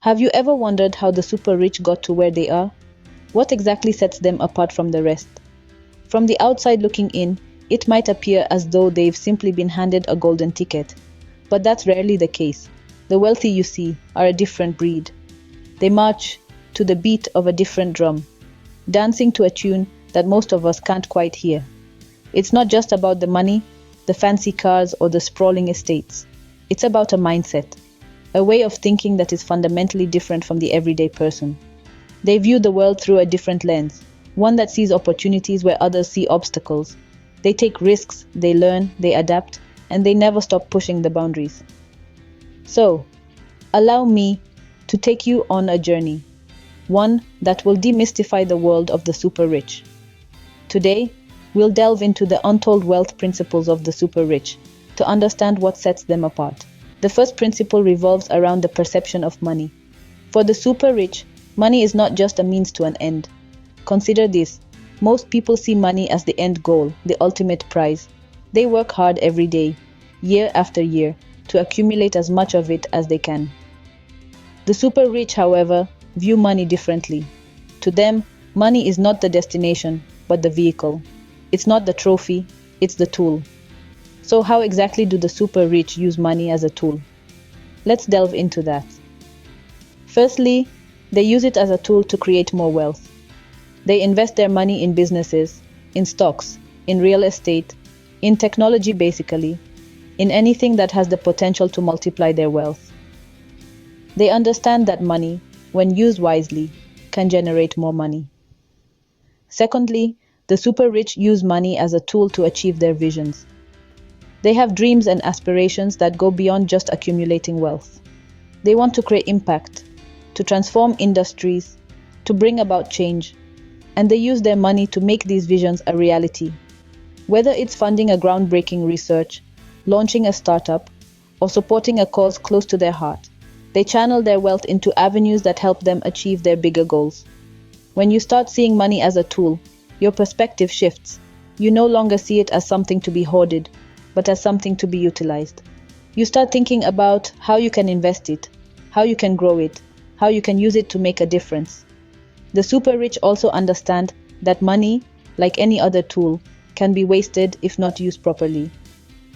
Have you ever wondered how the super rich got to where they are? What exactly sets them apart from the rest? From the outside looking in, it might appear as though they've simply been handed a golden ticket. But that's rarely the case. The wealthy you see are a different breed. They march to the beat of a different drum, dancing to a tune that most of us can't quite hear. It's not just about the money, the fancy cars, or the sprawling estates. It's about a mindset, a way of thinking that is fundamentally different from the everyday person. They view the world through a different lens, one that sees opportunities where others see obstacles. They take risks, they learn, they adapt, and they never stop pushing the boundaries. So, allow me to take you on a journey, one that will demystify the world of the super rich. Today, we'll delve into the untold wealth principles of the super rich to understand what sets them apart. The first principle revolves around the perception of money. For the super rich, money is not just a means to an end. Consider this: most people see money as the end goal, the ultimate prize. They work hard every day, year after year, to accumulate as much of it as they can. The super rich, however, view money differently. To them, money is not the destination, but the vehicle. It's not the trophy, it's the tool. So how exactly do the super rich use money as a tool? Let's delve into that. Firstly, they use it as a tool to create more wealth. They invest their money in businesses, in stocks, in real estate, in technology basically, in anything that has the potential to multiply their wealth. They understand that money, when used wisely, can generate more money. Secondly, the super rich use money as a tool to achieve their visions. They have dreams and aspirations that go beyond just accumulating wealth. They want to create impact, to transform industries, to bring about change, and they use their money to make these visions a reality. Whether it's funding a groundbreaking research, launching a startup, or supporting a cause close to their heart, they channel their wealth into avenues that help them achieve their bigger goals. When you start seeing money as a tool, your perspective shifts. You no longer see it as something to be hoarded, but as something to be utilized. You start thinking about how you can invest it, how you can grow it, how you can use it to make a difference. The super rich also understand that money, like any other tool, can be wasted if not used properly.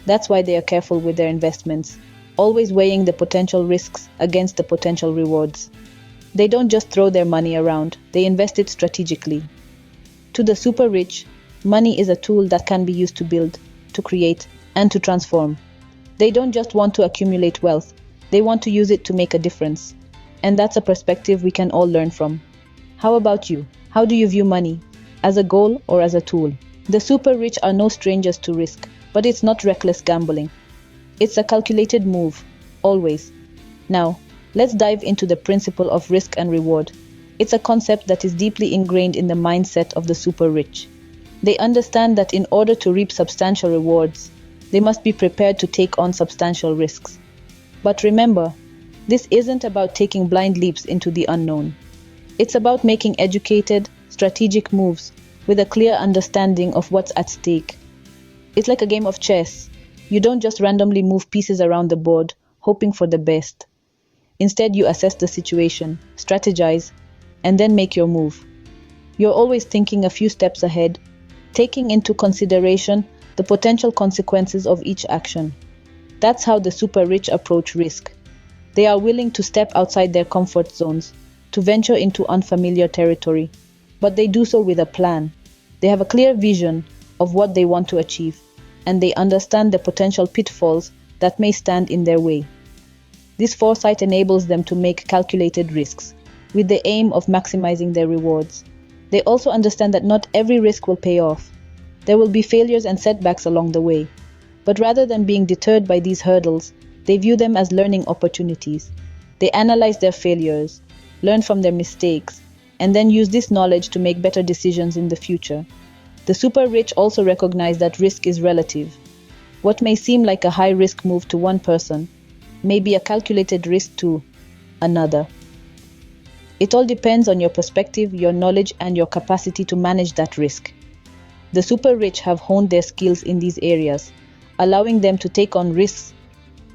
That's why they are careful with their investments, always weighing the potential risks against the potential rewards. They don't just throw their money around, they invest it strategically. To the super rich, money is a tool that can be used to build, to create, and to transform. They don't just want to accumulate wealth, they want to use it to make a difference. And that's a perspective we can all learn from. How about you? How do you view money? As a goal or as a tool? The super rich are no strangers to risk, but it's not reckless gambling. It's a calculated move, always. Now, let's dive into the principle of risk and reward. It's a concept that is deeply ingrained in the mindset of the super rich. They understand that in order to reap substantial rewards, they must be prepared to take on substantial risks. But remember, this isn't about taking blind leaps into the unknown. It's about making educated, strategic moves with a clear understanding of what's at stake. It's like a game of chess. You don't just randomly move pieces around the board, hoping for the best. Instead, you assess the situation, strategize, and then make your move. You're always thinking a few steps ahead, taking into consideration the potential consequences of each action. That's how the super rich approach risk. They are willing to step outside their comfort zones, to venture into unfamiliar territory, but they do so with a plan. They have a clear vision of what they want to achieve, and they understand the potential pitfalls that may stand in their way. This foresight enables them to make calculated risks, with the aim of maximizing their rewards. They also understand that not every risk will pay off. There will be failures and setbacks along the way. But rather than being deterred by these hurdles, they view them as learning opportunities. They analyze their failures, learn from their mistakes, and then use this knowledge to make better decisions in the future. The super rich also recognize that risk is relative. What may seem like a high-risk move to one person may be a calculated risk to another. It all depends on your perspective, your knowledge, and your capacity to manage that risk. The super rich have honed their skills in these areas, allowing them to take on risks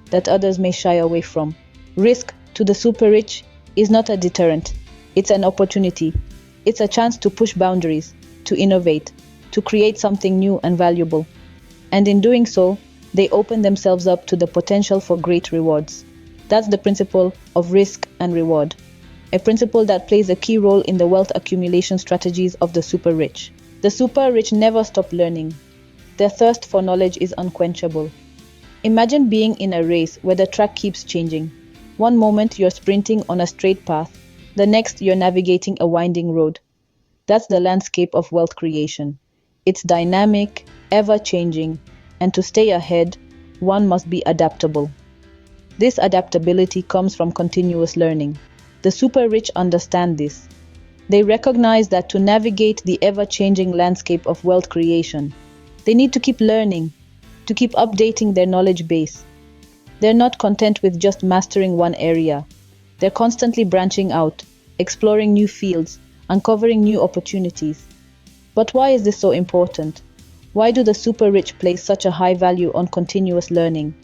that others may shy away from. Risk, to the super rich, is not a deterrent. It's an opportunity. It's a chance to push boundaries, to innovate, to create something new and valuable. And in doing so, they open themselves up to the potential for great rewards. That's the principle of risk and reward, a principle that plays a key role in the wealth accumulation strategies of the super rich. The super rich never stop learning. Their thirst for knowledge is unquenchable. Imagine being in a race where the track keeps changing. One moment you're sprinting on a straight path, the next you're navigating a winding road. That's the landscape of wealth creation. It's dynamic, ever-changing, and to stay ahead, one must be adaptable. This adaptability comes from continuous learning. The super rich understand this. They recognize that to navigate the ever-changing landscape of wealth creation, they need to keep learning, to keep updating their knowledge base. They're not content with just mastering one area. They're constantly branching out, exploring new fields, uncovering new opportunities. But why is this so important? Why do the super rich place such a high value on continuous learning?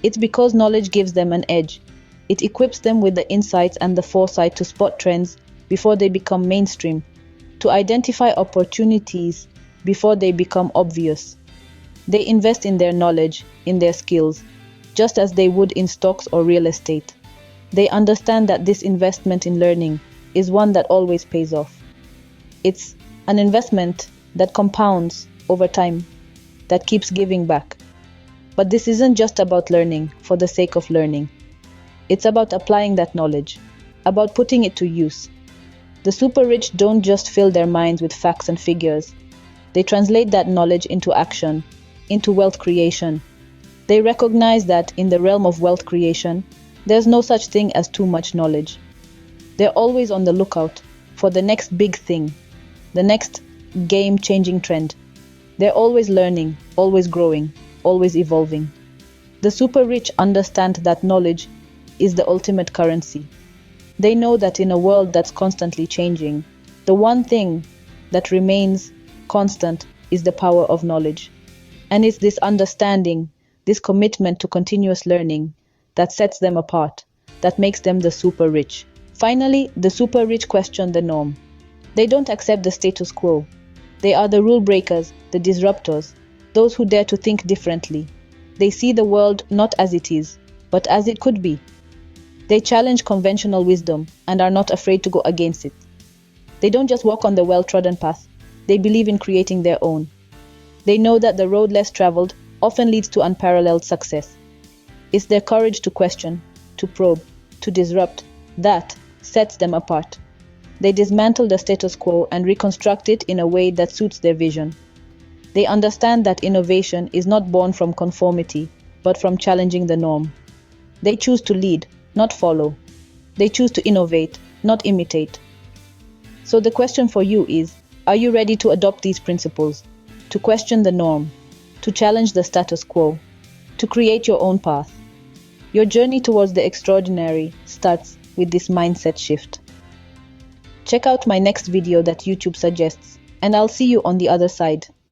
It's because knowledge gives them an edge. It equips them with the insights and the foresight to spot trends before they become mainstream, to identify opportunities before they become obvious. They invest in their knowledge, in their skills, just as they would in stocks or real estate. They understand that this investment in learning is one that always pays off. It's an investment that compounds over time, that keeps giving back. But this isn't just about learning for the sake of learning. It's about applying that knowledge, about putting it to use. The super rich don't just fill their minds with facts and figures. They translate that knowledge into action, into wealth creation. They recognize that in the realm of wealth creation, there's no such thing as too much knowledge. They're always on the lookout for the next big thing, the next game-changing trend. They're always learning, always growing, always evolving. The super rich understand that knowledge is the ultimate currency. They know that in a world that's constantly changing, the one thing that remains constant is the power of knowledge. And it's this understanding, this commitment to continuous learning that sets them apart, that makes them the super rich. Finally, the super rich question the norm. They don't accept the status quo. They are the rule breakers, the disruptors, those who dare to think differently. They see the world not as it is, but as it could be. They challenge conventional wisdom and are not afraid to go against it. They don't just walk on the well-trodden path, they believe in creating their own. They know that the road less traveled often leads to unparalleled success. It's their courage to question, to probe, to disrupt, that sets them apart. They dismantle the status quo and reconstruct it in a way that suits their vision. They understand that innovation is not born from conformity, but from challenging the norm. They choose to lead, not follow. They choose to innovate, not imitate. So the question for you is, are you ready to adopt these principles, to question the norm, to challenge the status quo, to create your own path? Your journey towards the extraordinary starts with this mindset shift. Check out my next video that YouTube suggests, and I'll see you on the other side.